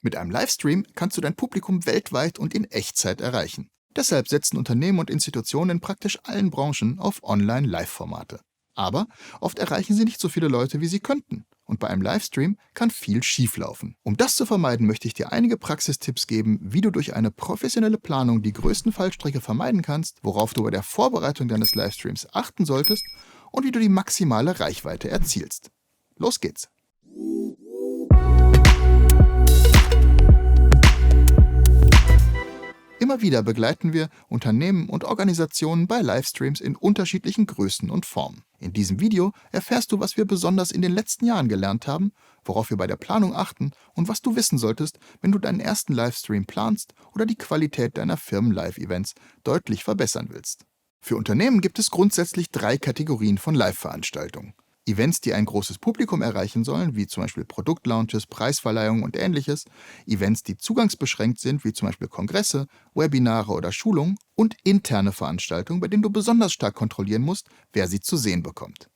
Mit einem Livestream kannst du dein Publikum weltweit und in Echtzeit erreichen. Deshalb setzen Unternehmen und Institutionen in praktisch allen Branchen auf Online-Live-Formate. Aber oft erreichen sie nicht so viele Leute, wie sie könnten. Und bei einem Livestream kann viel schieflaufen. Um das zu vermeiden, möchte ich dir einige Praxistipps geben, wie du durch eine professionelle Planung die größten Fallstricke vermeiden kannst, worauf du bei der Vorbereitung deines Livestreams achten solltest und wie du die maximale Reichweite erzielst. Los geht's! Immer wieder begleiten wir Unternehmen und Organisationen bei Livestreams in unterschiedlichen Größen und Formen. In diesem Video erfährst du, was wir besonders in den letzten Jahren gelernt haben, worauf wir bei der Planung achten und was du wissen solltest, wenn du deinen ersten Livestream planst oder die Qualität deiner Firmen-Live-Events deutlich verbessern willst. Für Unternehmen gibt es grundsätzlich 3 Kategorien von Live-Veranstaltungen. Events, die ein großes Publikum erreichen sollen, wie zum Beispiel Produktlaunches, Preisverleihungen und ähnliches, Events, die zugangsbeschränkt sind, wie zum Beispiel Kongresse, Webinare oder Schulungen und interne Veranstaltungen, bei denen du besonders stark kontrollieren musst, wer sie zu sehen bekommt.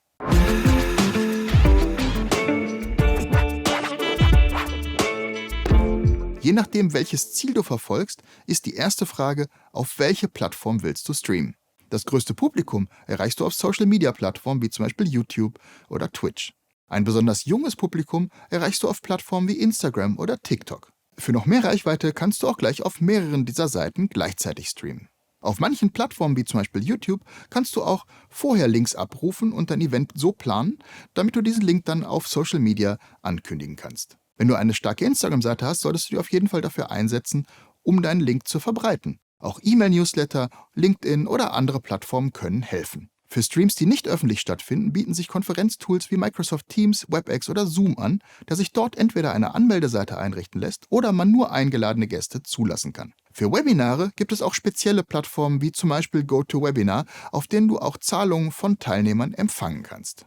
Je nachdem, welches Ziel du verfolgst, ist die erste Frage, auf welche Plattform willst du streamen? Das größte Publikum erreichst du auf Social-Media-Plattformen wie zum Beispiel YouTube oder Twitch. Ein besonders junges Publikum erreichst du auf Plattformen wie Instagram oder TikTok. Für noch mehr Reichweite kannst du auch gleich auf mehreren dieser Seiten gleichzeitig streamen. Auf manchen Plattformen wie zum Beispiel YouTube kannst du auch vorher Links abrufen und dein Event so planen, damit du diesen Link dann auf Social Media ankündigen kannst. Wenn du eine starke Instagram-Seite hast, solltest du dich auf jeden Fall dafür einsetzen, um deinen Link zu verbreiten. Auch E-Mail-Newsletter, LinkedIn oder andere Plattformen können helfen. Für Streams, die nicht öffentlich stattfinden, bieten sich Konferenztools wie Microsoft Teams, WebEx oder Zoom an, da sich dort entweder eine Anmeldeseite einrichten lässt oder man nur eingeladene Gäste zulassen kann. Für Webinare gibt es auch spezielle Plattformen wie zum Beispiel GoToWebinar, auf denen du auch Zahlungen von Teilnehmern empfangen kannst.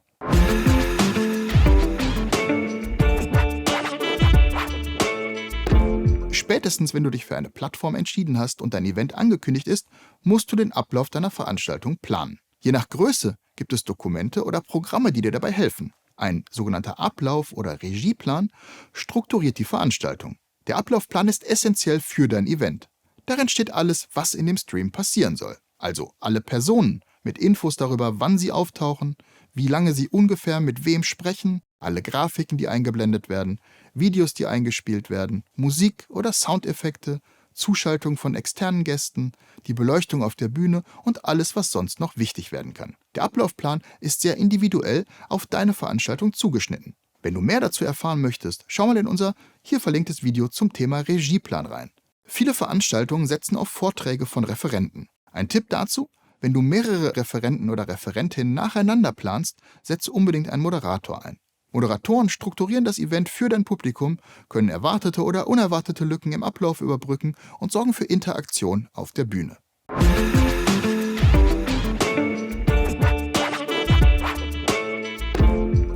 Spätestens, wenn du dich für eine Plattform entschieden hast und dein Event angekündigt ist, musst du den Ablauf deiner Veranstaltung planen. Je nach Größe gibt es Dokumente oder Programme, die dir dabei helfen. Ein sogenannter Ablauf- oder Regieplan strukturiert die Veranstaltung. Der Ablaufplan ist essentiell für dein Event. Darin steht alles, was in dem Stream passieren soll. Also alle Personen mit Infos darüber, wann sie auftauchen, wie lange sie ungefähr mit wem sprechen, alle Grafiken, die eingeblendet werden, Videos, die eingespielt werden, Musik oder Soundeffekte, Zuschaltung von externen Gästen, die Beleuchtung auf der Bühne und alles, was sonst noch wichtig werden kann. Der Ablaufplan ist sehr individuell auf deine Veranstaltung zugeschnitten. Wenn du mehr dazu erfahren möchtest, schau mal in unser hier verlinktes Video zum Thema Regieplan rein. Viele Veranstaltungen setzen auf Vorträge von Referenten. Ein Tipp dazu: Wenn du mehrere Referenten oder Referentinnen nacheinander planst, setze unbedingt einen Moderator ein. Moderatoren strukturieren das Event für dein Publikum, können erwartete oder unerwartete Lücken im Ablauf überbrücken und sorgen für Interaktion auf der Bühne.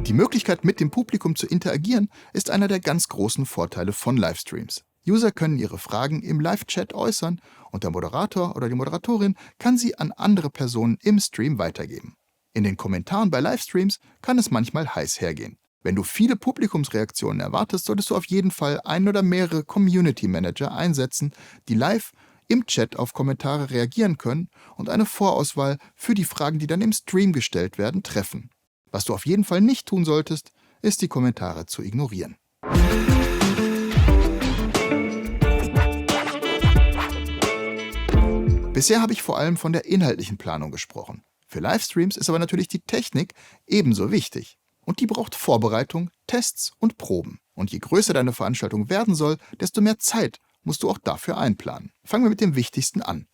Die Möglichkeit, mit dem Publikum zu interagieren, ist einer der ganz großen Vorteile von Livestreams. User können ihre Fragen im Live-Chat äußern und der Moderator oder die Moderatorin kann sie an andere Personen im Stream weitergeben. In den Kommentaren bei Livestreams kann es manchmal heiß hergehen. Wenn du viele Publikumsreaktionen erwartest, solltest du auf jeden Fall einen oder mehrere Community Manager einsetzen, die live im Chat auf Kommentare reagieren können und eine Vorauswahl für die Fragen, die dann im Stream gestellt werden, treffen. Was du auf jeden Fall nicht tun solltest, ist die Kommentare zu ignorieren. Bisher habe ich vor allem von der inhaltlichen Planung gesprochen. Für Livestreams ist aber natürlich die Technik ebenso wichtig. Und die braucht Vorbereitung, Tests und Proben. Und je größer deine Veranstaltung werden soll, desto mehr Zeit musst du auch dafür einplanen. Fangen wir mit dem Wichtigsten an: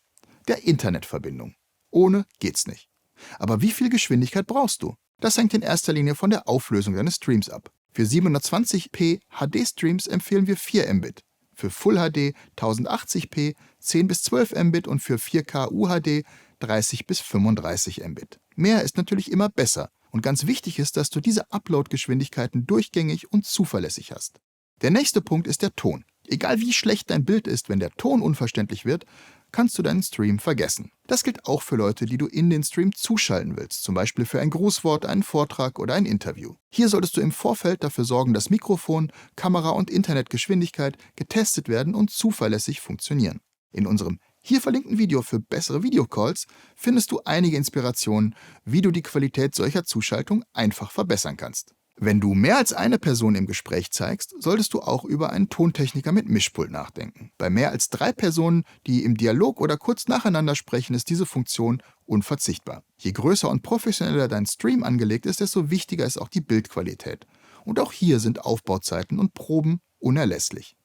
der Internetverbindung. Ohne geht's nicht. Aber wie viel Geschwindigkeit brauchst du? Das hängt in erster Linie von der Auflösung deines Streams ab. Für 720p HD-Streams empfehlen wir 4 Mbit. Für Full HD 1080p 10 bis 12 Mbit und für 4K UHD 30 bis 35 Mbit. Mehr ist natürlich immer besser. Und ganz wichtig ist, dass du diese Upload-Geschwindigkeiten durchgängig und zuverlässig hast. Der nächste Punkt ist der Ton. Egal wie schlecht dein Bild ist, wenn der Ton unverständlich wird, kannst du deinen Stream vergessen. Das gilt auch für Leute, die du in den Stream zuschalten willst, zum Beispiel für ein Grußwort, einen Vortrag oder ein Interview. Hier solltest du im Vorfeld dafür sorgen, dass Mikrofon, Kamera und Internetgeschwindigkeit getestet werden und zuverlässig funktionieren. In unserem hier verlinkten Video für bessere Videocalls findest du einige Inspirationen, wie du die Qualität solcher Zuschaltung einfach verbessern kannst. Wenn du mehr als eine Person im Gespräch zeigst, solltest du auch über einen Tontechniker mit Mischpult nachdenken. Bei mehr als 3 Personen, die im Dialog oder kurz nacheinander sprechen, ist diese Funktion unverzichtbar. Je größer und professioneller dein Stream angelegt ist, desto wichtiger ist auch die Bildqualität. Und auch hier sind Aufbauzeiten und Proben unerlässlich.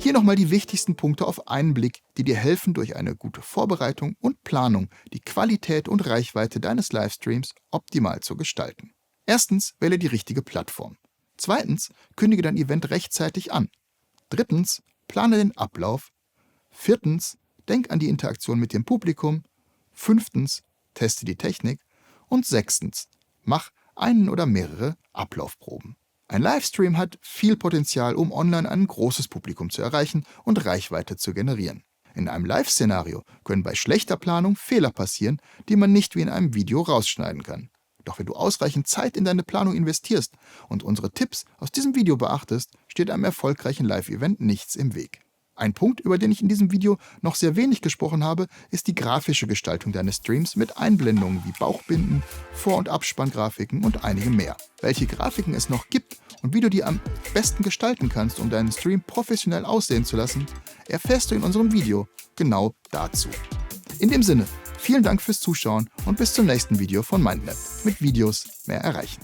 Hier nochmal die wichtigsten Punkte auf einen Blick, die dir helfen, durch eine gute Vorbereitung und Planung die Qualität und Reichweite deines Livestreams optimal zu gestalten. Erstens, wähle die richtige Plattform. Zweitens, kündige dein Event rechtzeitig an. Drittens, plane den Ablauf. Viertens, denk an die Interaktion mit dem Publikum. Fünftens, teste die Technik. Und sechstens, mach einen oder mehrere Ablaufproben. Ein Livestream hat viel Potenzial, um online ein großes Publikum zu erreichen und Reichweite zu generieren. In einem Live-Szenario können bei schlechter Planung Fehler passieren, die man nicht wie in einem Video rausschneiden kann. Doch wenn du ausreichend Zeit in deine Planung investierst und unsere Tipps aus diesem Video beachtest, steht einem erfolgreichen Live-Event nichts im Weg. Ein Punkt, über den ich in diesem Video noch sehr wenig gesprochen habe, ist die grafische Gestaltung deines Streams mit Einblendungen wie Bauchbinden, Vor- und Abspanngrafiken und einigem mehr. Welche Grafiken es noch gibt und wie du die am besten gestalten kannst, um deinen Stream professionell aussehen zu lassen, erfährst du in unserem Video genau dazu. In dem Sinne, vielen Dank fürs Zuschauen und bis zum nächsten Video von MindMap. Mit Videos mehr erreichen.